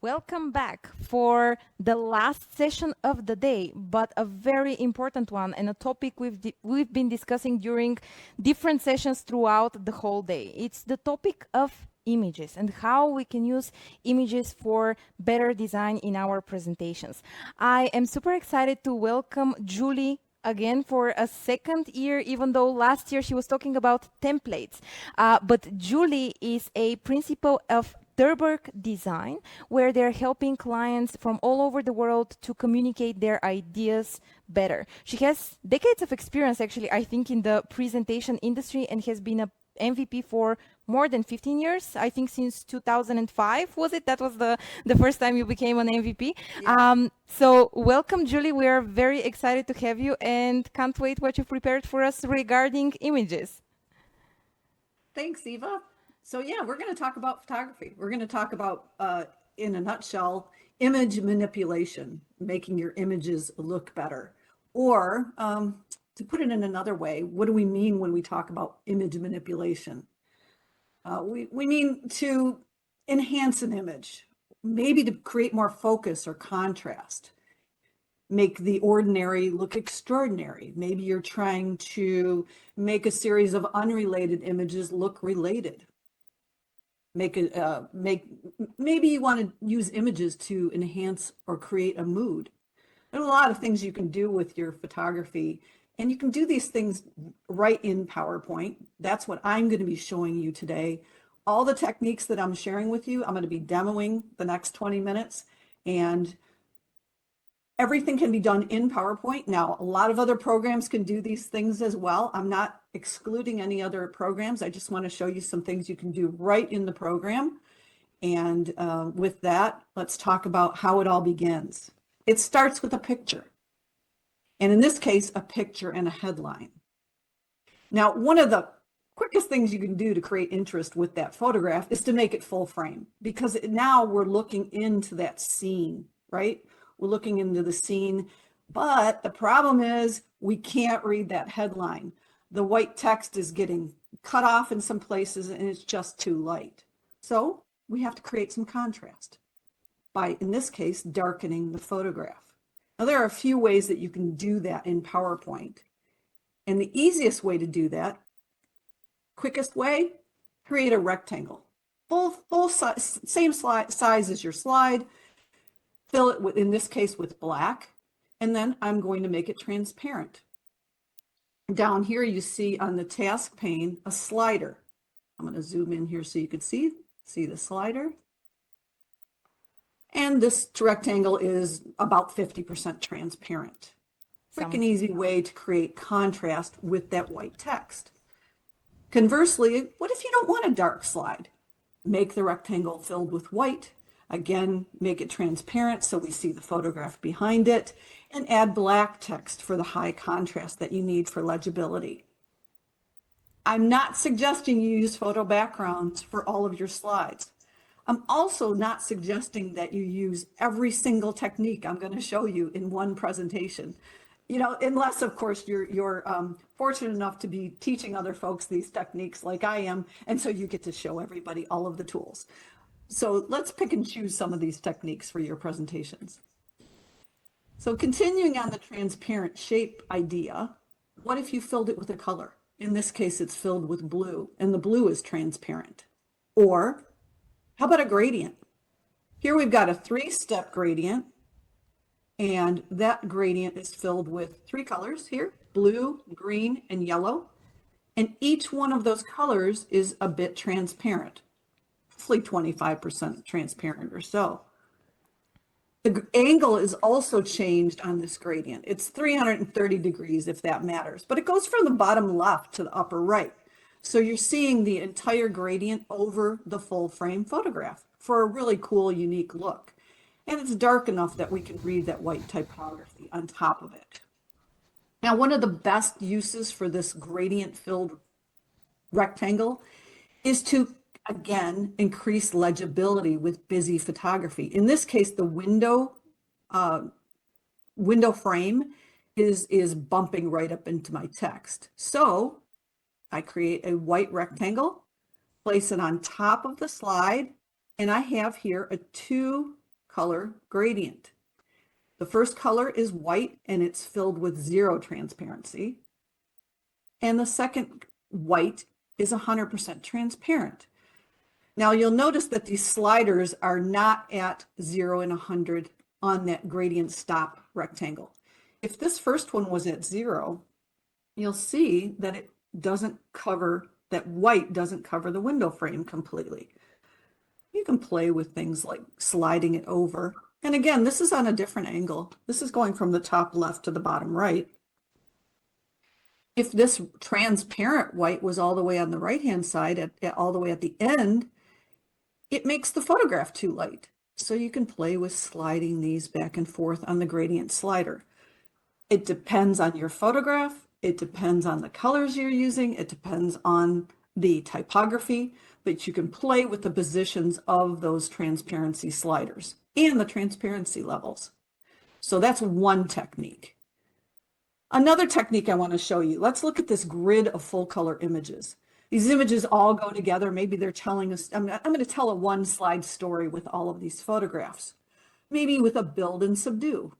Welcome back for the last session of the day, but a very important one and a topic we've been discussing during different sessions throughout the whole day. It's the topic of images and how we can use images for better design in our presentations. I am super excited to welcome Julie again for a second year, even though last year she was talking about templates. But Julie is a principal of Terberg Design, where they're helping clients from all over the world to communicate their ideas better. She has decades of experience, actually, I think, in the presentation industry and has been a MVP for more than 15 years. I think since 2005, was it? That was the first time you became an MVP. Yeah. So welcome, Julie. We are very excited to have you and can't wait what you've prepared for us regarding images. Thanks, Eva. So yeah, we're going to talk about photography. We're going to talk about, in a nutshell, image manipulation, making your images look better. Or to put it in another way, what do we mean when we talk about image manipulation? We mean to enhance an image, maybe to create more focus or contrast, make the ordinary look extraordinary. Maybe you're trying to make a series of unrelated images look related. Maybe you want to use images to enhance or create a mood. There's a lot of things you can do with your photography, and you can do these things right in PowerPoint. That's what I'm going to be showing you today. All the techniques that I'm sharing with you, I'm going to be demoing the next 20 minutes, and everything can be done in PowerPoint. Now, a lot of other programs can do these things as well. I'm not excluding any other programs. I just want to show you some things you can do right in the program. And with that, let's talk about how it all begins. It starts with a picture. And in this case, a picture and a headline. Now, one of the quickest things you can do to create interest with that photograph is to make it full frame, because now we're looking into that scene, right? We're looking into the scene, but the problem is we can't read that headline. The white text is getting cut off in some places and it's just too light. So we have to create some contrast by, in this case, darkening the photograph. Now, there are a few ways that you can do that in PowerPoint. And the easiest way to do that, quickest way, create a rectangle. Full size, same size as your slide. Fill it with, in this case, with black, and then I'm going to make it transparent. Down here, you see on the task pane a slider. I'm going to zoom in here so you can see the slider. And this rectangle is about 50% transparent. Quick and easy way to create contrast with that white text. Conversely, what if you don't want a dark slide? Make the rectangle filled with white. Again, make it transparent so we see the photograph behind it, and add black text for the high contrast that you need for legibility. I'm not suggesting you use photo backgrounds for all of your slides. I'm also not suggesting that you use every single technique I'm going to show you in one presentation. You know, unless of course you're fortunate enough to be teaching other folks these techniques like I am, and so you get to show everybody all of the tools. So let's pick and choose some of these techniques for your presentations. So continuing on the transparent shape idea, what if you filled it with a color? In this case, it's filled with blue, and the blue is transparent. Or how about a gradient? Here we've got a 3-step gradient, and that gradient is filled with 3 colors here, blue, green, and yellow. And each one of those colors is a bit transparent. Roughly 25% transparent or so. The angle is also changed on this gradient. It's 330 degrees if that matters, but it goes from the bottom left to the upper right. So you're seeing the entire gradient over the full frame photograph for a really cool, unique look. And it's dark enough that we can read that white typography on top of it. Now, one of the best uses for this gradient filled rectangle is to, again, increase legibility with busy photography. In this case, the window frame is bumping right up into my text. So I create a white rectangle, place it on top of the slide, and I have here a 2 color gradient. The first color is white and it's filled with 0 transparency. And the second white is 100% transparent. Now you'll notice that these sliders are not at 0 and 100 on that gradient stop rectangle. If this first one was at 0, you'll see that it doesn't cover, that white doesn't cover the window frame completely. You can play with things like sliding it over. And again, this is on a different angle. This is going from the top left to the bottom right. If this transparent white was all the way on the right-hand side, all the way at the end, it makes the photograph too light. So you can play with sliding these back and forth on the gradient slider. It depends on your photograph. It depends on the colors you're using. It depends on the typography, but you can play with the positions of those transparency sliders and the transparency levels. So that's one technique. Another technique I want to show you, let's look at this grid of full color images. These images all go together. Maybe they're telling us, I'm going to tell a one slide story with all of these photographs, maybe with a build and subdue.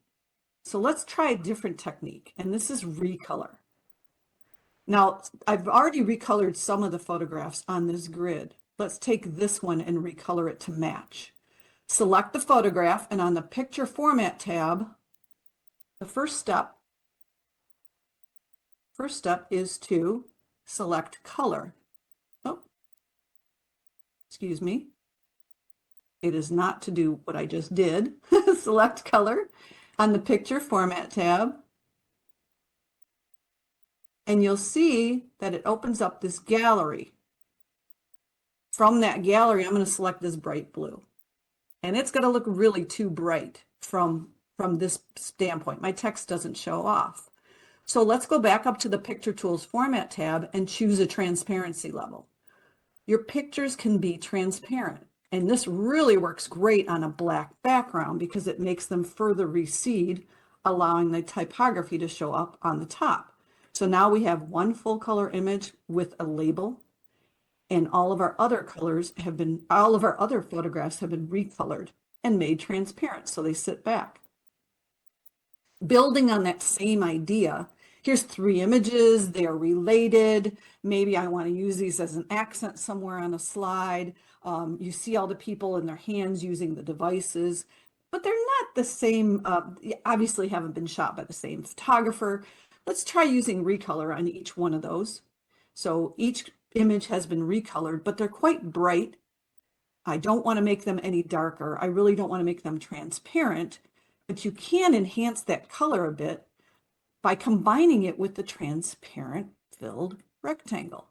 So let's try a different technique, and this is recolor. Now, I've already recolored some of the photographs on this grid. Let's take this one and recolor it to match. Select the photograph, and on the Picture Format tab, the first step is to select color. Oh, excuse me. It is not to do what I just did. Select color on the Picture Format tab. And you'll see that it opens up this gallery. From that gallery, I'm going to select this bright blue. And it's going to look really too bright from this standpoint. My text doesn't show off. So let's go back up to the Picture Tools Format tab and choose a transparency level. Your pictures can be transparent. And this really works great on a black background because it makes them further recede, allowing the typography to show up on the top. So now we have one full color image with a label, and all of our other photographs have been recolored and made transparent so they sit back. Building on that same idea, here's 3 images, they are related. Maybe I want to use these as an accent somewhere on a slide. You see all the people in their hands using the devices, but they're not the same, obviously haven't been shot by the same photographer. Let's try using recolor on each one of those. So each image has been recolored, but they're quite bright. I don't want to make them any darker. I really don't want to make them transparent, but you can enhance that color a bit by combining it with the transparent filled rectangle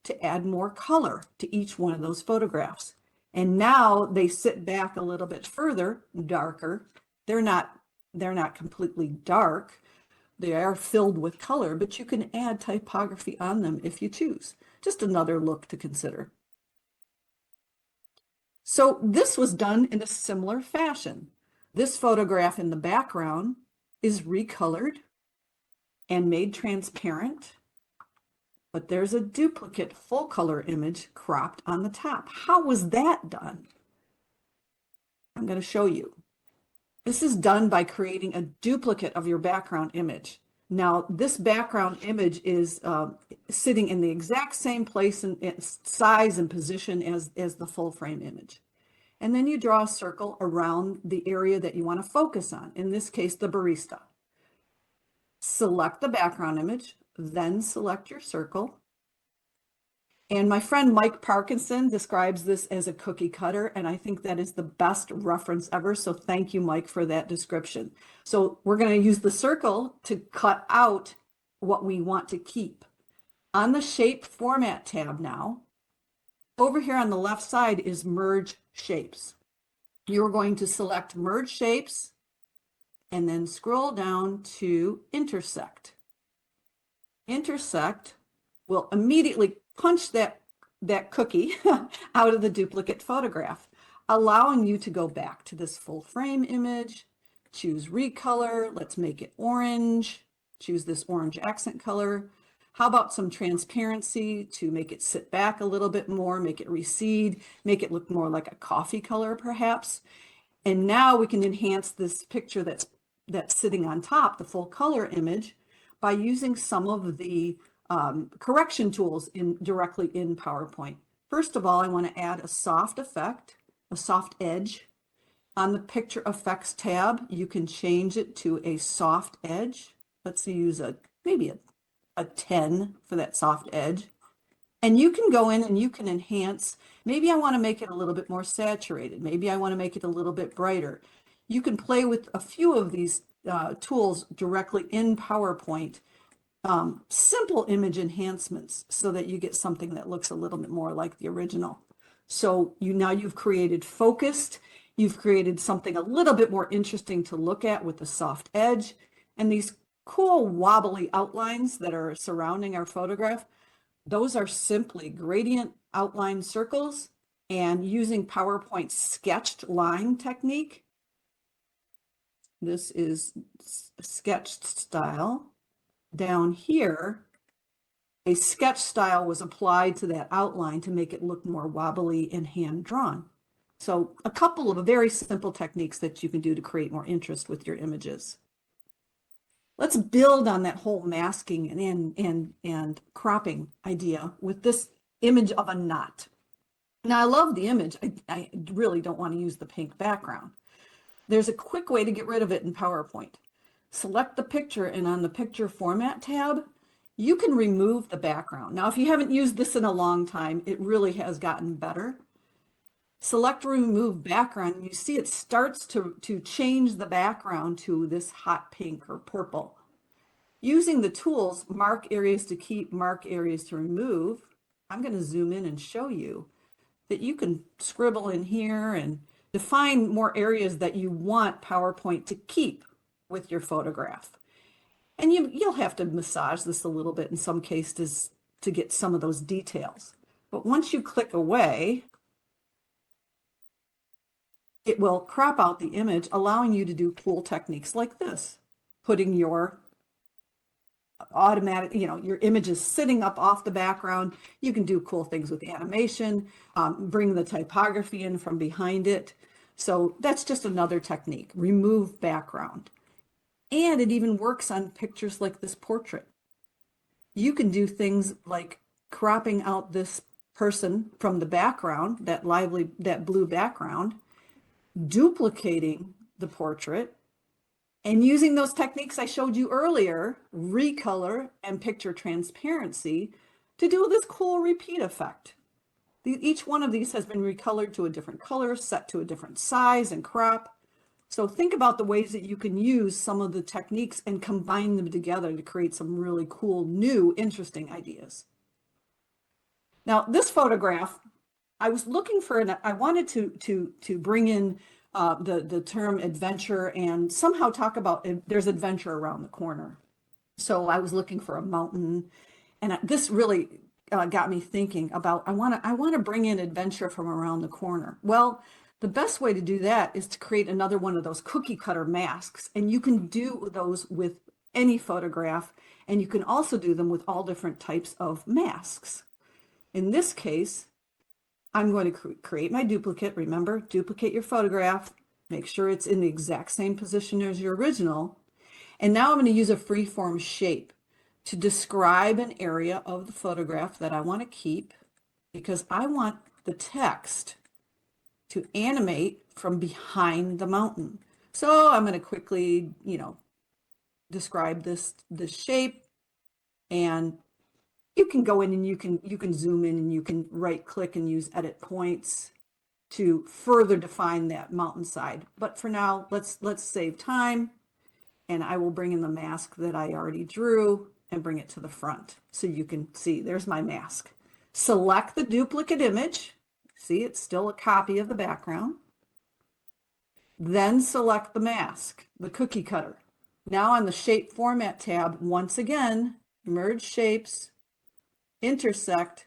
to add more color to each one of those photographs. And now they sit back a little bit further, darker. They're not completely dark. They are filled with color, but you can add typography on them if you choose. Just another look to consider. So this was done in a similar fashion. This photograph in the background is recolored and made transparent, but there's a duplicate full color image cropped on the top. How was that done? I'm going to show you. This is done by creating a duplicate of your background image. Now, this background image is sitting in the exact same place and size and position as the full frame image. And then you draw a circle around the area that you want to focus on, in this case, the barista. Select the background image, then select your circle. And my friend Mike Parkinson describes this as a cookie cutter, and I think that is the best reference ever. So thank you, Mike, for that description. So we're going to use the circle to cut out what we want to keep. On the Shape Format tab now, over here on the left side is Merge Shapes. You're going to select Merge Shapes and then scroll down to Intersect. Intersect will immediately punch that cookie out of the duplicate photograph, allowing you to go back to this full frame image, choose recolor, let's make it orange, choose this orange accent color. How about some transparency to make it sit back a little bit more, make it recede, make it look more like a coffee color perhaps. And now we can enhance this picture that's sitting on top, the full color image, by using some of the correction tools directly in PowerPoint. First of all, I want to add a soft effect, a soft edge. On the Picture Effects tab, you can change it to a soft edge. Let's use maybe a 10 for that soft edge. And you can go in and you can enhance. Maybe I want to make it a little bit more saturated. Maybe I want to make it a little bit brighter. You can play with a few of these tools directly in PowerPoint. Simple image enhancements so that you get something that looks a little bit more like the original. So now you've created focused, you've created something a little bit more interesting to look at with the soft edge, and these cool wobbly outlines that are surrounding our photograph. Those are simply gradient outline circles, and using PowerPoint's sketched line technique. This is sketched style. Down here, a sketch style was applied to that outline to make it look more wobbly and hand-drawn. So a couple of very simple techniques that you can do to create more interest with your images. Let's build on that whole masking and cropping idea with this image of a knot. Now, I love the image. I really don't want to use the pink background. There's a quick way to get rid of it in PowerPoint. Select the picture, and on the Picture Format tab, you can remove the background. Now, if you haven't used this in a long time, it really has gotten better. Select Remove Background, and you see it starts to change the background to this hot pink or purple. Using the tools, mark areas to keep, mark areas to remove, I'm going to zoom in and show you that you can scribble in here and define more areas that you want PowerPoint to keep with your photograph. And you'll have to massage this a little bit in some cases to get some of those details. But once you click away, it will crop out the image, allowing you to do cool techniques like this, putting your automatic, your images sitting up off the background. You can do cool things with animation, bring the typography in from behind it. So that's just another technique, remove background. And it even works on pictures like this portrait. You can do things like cropping out this person from the background, that blue background, duplicating the portrait, and using those techniques I showed you earlier, Recolor and Picture Transparency, to do this cool repeat effect. Each one of these has been recolored to a different color, set to a different size and crop. So think about the ways that you can use some of the techniques and combine them together to create some really cool, new, interesting ideas. Now, this photograph, I was looking for, I wanted to bring in the term adventure and somehow talk about there's adventure around the corner. So I was looking for a mountain, and this really got me thinking about I want to bring in adventure from around the corner. Well, the best way to do that is to create another one of those cookie cutter masks, and you can do those with any photograph, and you can also do them with all different types of masks. In this case, I'm going to create my duplicate. Remember, duplicate your photograph, make sure it's in the exact same position as your original. And now I'm going to use a freeform shape to describe an area of the photograph that I want to keep, because I want the text to animate from behind the mountain. So I'm going to quickly, describe this shape, and you can go in and you can zoom in and you can right click and use edit points to further define that mountainside. But for now, let's save time, and I will bring in the mask that I already drew and bring it to the front so you can see there's my mask. Select the duplicate image. See, it's still a copy of the background. Then select the mask, the cookie cutter. Now on the Shape Format tab, once again, merge shapes, intersect,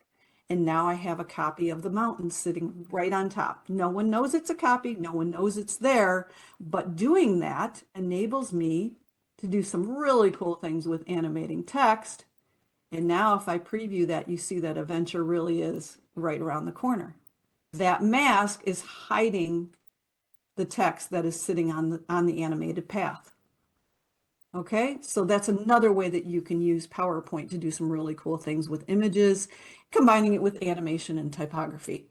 and now I have a copy of the mountain sitting right on top. No one knows it's a copy, no one knows it's there, but doing that enables me to do some really cool things with animating text. And now if I preview that, you see that adventure really is right around the corner. That mask is hiding the text that is sitting on the animated path. Okay, so that's another way that you can use PowerPoint to do some really cool things with images, combining it with animation and typography.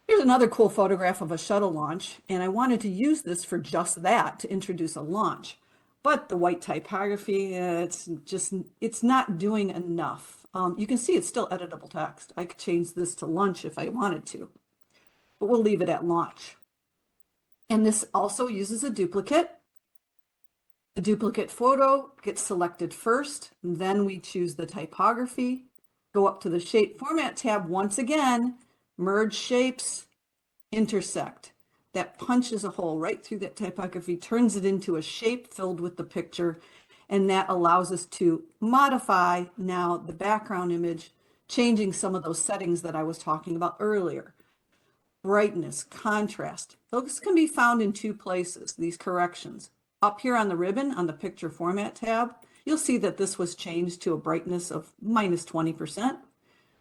Here's another cool photograph of a shuttle launch, and I wanted to use this for just that, to introduce a launch. But the white typography, it's not doing enough. You can see it's still editable text. I could change this to lunch if I wanted to, but we'll leave it at launch. And this also uses a duplicate. The duplicate photo gets selected first, then we choose the typography, go up to the shape format tab once again, merge shapes, intersect. That punches a hole right through that typography, turns it into a shape filled with the picture, and that allows us to modify now the background image, changing some of those settings that I was talking about earlier. Brightness, contrast, those can be found in two places, these corrections. Up here on the ribbon, on the picture format tab, you'll see that this was changed to a brightness of -20%.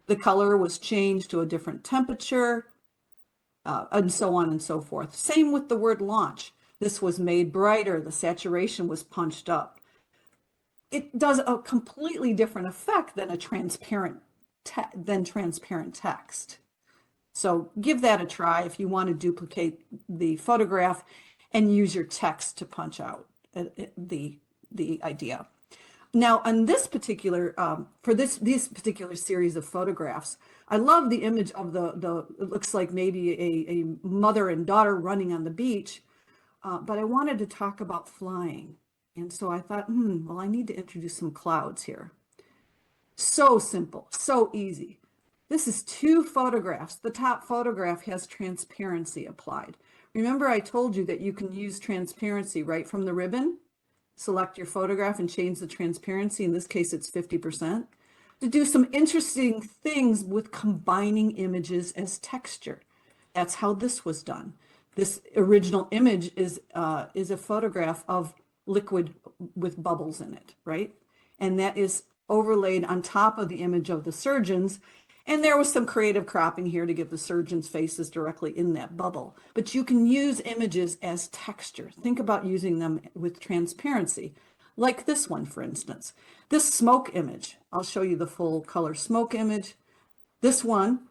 The color was changed to a different temperature, and so on and so forth. Same with the word launch. This was made brighter, the saturation was punched up. It does a completely different effect than a transparent text. So give that a try if you want to duplicate the photograph and use your text to punch out the idea. Now, on this particular, for this particular series of photographs, I love the image of it looks like maybe a mother and daughter running on the beach, but I wanted to talk about flying. And so I thought, well, I need to introduce some clouds here. So simple, so easy. This is two photographs. The top photograph has transparency applied. Remember I told you that you can use transparency right from the ribbon? Select your photograph and change the transparency. In this case, it's 50%. To do some interesting things with combining images as texture. That's how this was done. This original image is a photograph of liquid with bubbles in it, right? And that is overlaid on top of the image of the surgeons. And there was some creative cropping here to get the surgeons' faces directly in that bubble. But you can use images as texture. Think about using them with transparency, like this one, for instance. This smoke image, I'll show you the full color smoke image. This one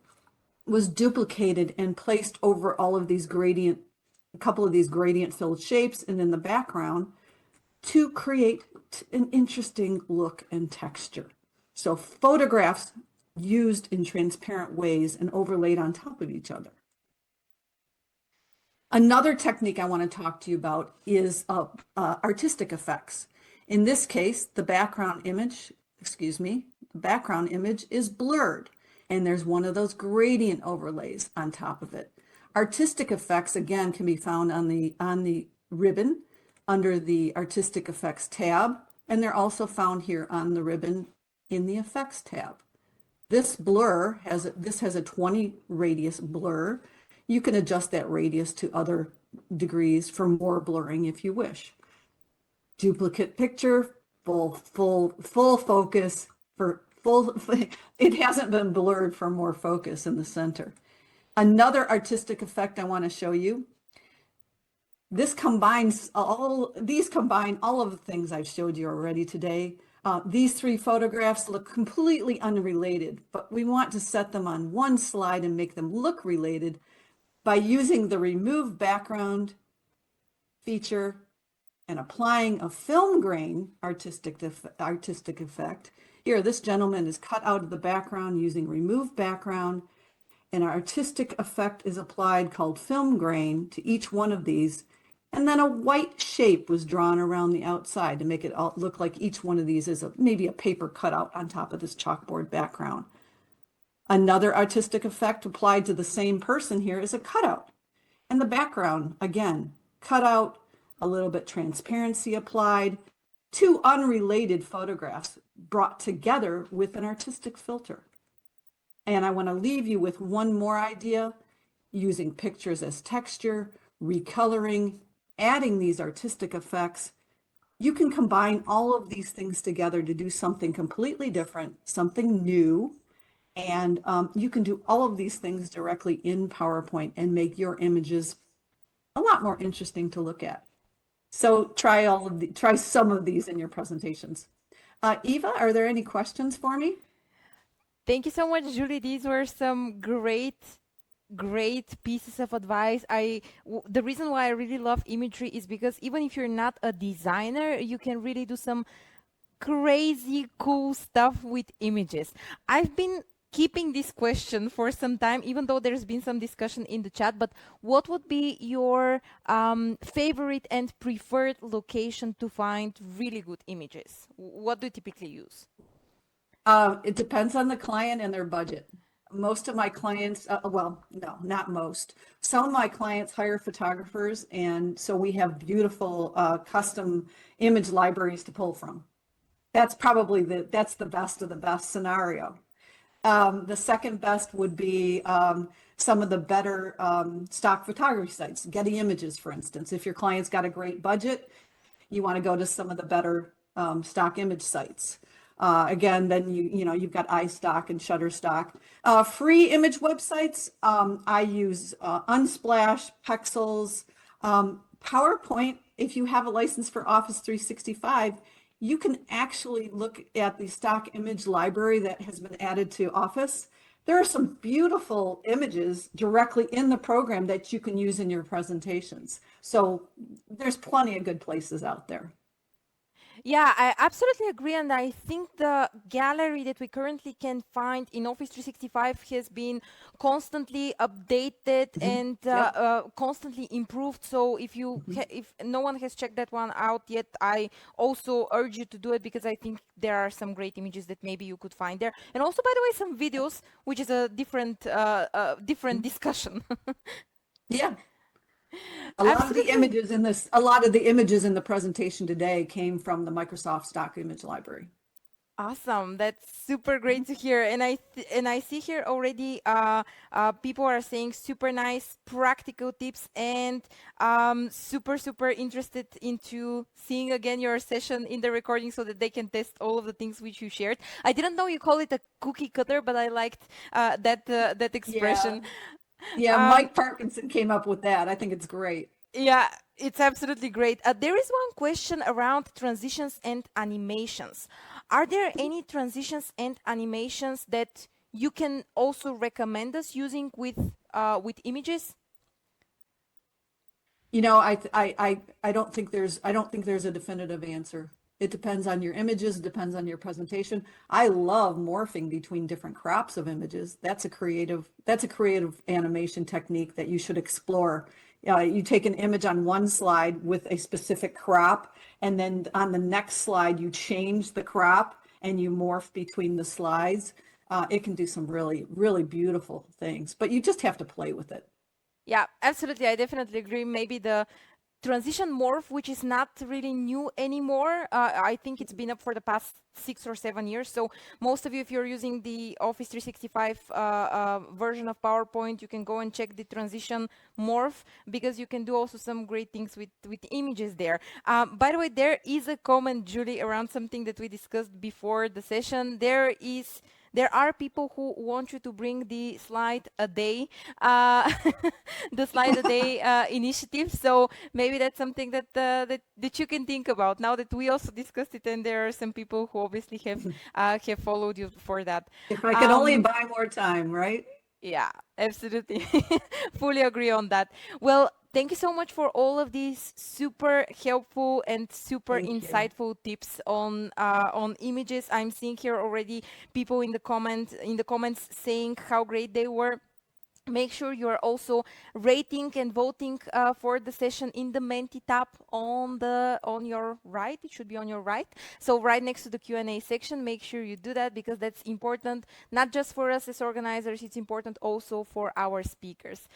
was duplicated and placed over all of these a couple of these gradient filled shapes and in the background to create an interesting look and texture. So photographs used in transparent ways and overlaid on top of each other. Another technique I want to talk to you about is artistic effects. In this case, the background image is blurred, and there's one of those gradient overlays on top of it. Artistic effects, again, can be found on the ribbon under the Artistic Effects tab, and they're also found here on the ribbon in the Effects tab. This blur has a 20 radius blur. You can adjust that radius to other degrees for more blurring if you wish. Duplicate picture, full focus for full. It hasn't been blurred for more focus in the center. Another artistic effect I want to show you. These combine all of the things I've showed you already today. These three photographs look completely unrelated, but we want to set them on one slide and make them look related by using the remove background feature and applying a film grain artistic effect. Here, this gentleman is cut out of the background using remove background, and an artistic effect is applied called film grain to each one of these. And then a white shape was drawn around the outside to make it all look like each one of these is maybe a paper cutout on top of this chalkboard background. Another artistic effect applied to the same person here is a cutout. And the background, again, cutout, a little bit transparency applied, two unrelated photographs brought together with an artistic filter. And I want to leave you with one more idea, using pictures as texture, recoloring, adding these artistic effects. You can combine all of these things together to do something completely different, something new, and you can do all of these things directly in PowerPoint and make your images a lot more interesting to look at. So try some of these in your presentations. Eva, are there any questions for me? Thank you so much, Julie. These were some great pieces of advice. The reason why I really love imagery is because even if you're not a designer, you can really do some crazy cool stuff with images. I've been keeping this question for some time, even though there's been some discussion in the chat, but what would be your favorite and preferred location to find really good images? What do you typically use? It depends on the client and their budget. Most of my clients, well, no, not most. Some of my clients hire photographers, and so we have beautiful custom image libraries to pull from. That's probably that's the best of the best scenario. The second best would be some of the better stock photography sites, Getty Images, for instance. If your client's got a great budget, you want to go to some of the better stock image sites. Again, then you've got iStock and Shutterstock. Free image websites, I use Unsplash, Pexels, PowerPoint. If you have a license for Office 365, you can actually look at the stock image library that has been added to Office. There are some beautiful images directly in the program that you can use in your presentations. So there's plenty of good places out there. Yeah, I absolutely agree. And I think the gallery that we currently can find in Office 365 has been constantly updated and Yep. constantly improved. So if no one has checked that one out yet, I also urge you to do it because I think there are some great images that maybe you could find there. And also, by the way, some videos, which is a different discussion. Yeah. A lot of the Absolutely. images in the presentation today came from the Microsoft Stock Image Library. Awesome. That's super great to hear. And I see here already people are saying super nice practical tips and super interested into seeing again your session in the recording so that they can test all of the things which you shared. I didn't know you call it a cookie cutter, but I liked that expression. Yeah, Um, Mike Parkinson came up with that. I think it's great. Yeah, it's absolutely great. There is one question around transitions and animations. Are there any transitions and animations that you can also recommend us using with images? I don't think there's a definitive answer. It depends on your images, it depends on your presentation. I love morphing between different crops of images. That's a creative animation technique that you should explore. You take an image on one slide with a specific crop, and then on the next slide, you change the crop and you morph between the slides. It can do some really beautiful things, but you just have to play with it. Yeah, absolutely. I definitely agree. Maybe the transition morph, which is not really new anymore. I think it's been up for the past 6 or 7 years. So most of you, if you're using the Office 365 version of PowerPoint, you can go and check the transition morph because you can do also some great things with images there. By the way, there is a comment, Julie, around something that we discussed before the session. There are people who want you to bring the slide a day, the slide a day initiative. So maybe that's something that you can think about now that we also discussed it, and there are some people who obviously have followed you for that. If I could only Um, buy more time, right? yeah, absolutely. Fully agree on that. Well, thank you so much for all of these super helpful and super Thank you. insightful tips on images. I'm seeing here already people in the comments saying how great they were. Make sure you are also rating and voting for the session in the Menti tab on your right. It should be on your right. So right next to the Q&A section, make sure you do that because that's important, not just for us as organizers, it's important also for our speakers.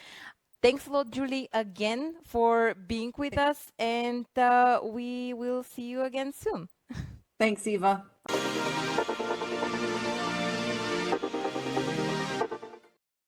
Thanks a lot, Julie, again for being with us, and we will see you again soon. Thanks, Eva.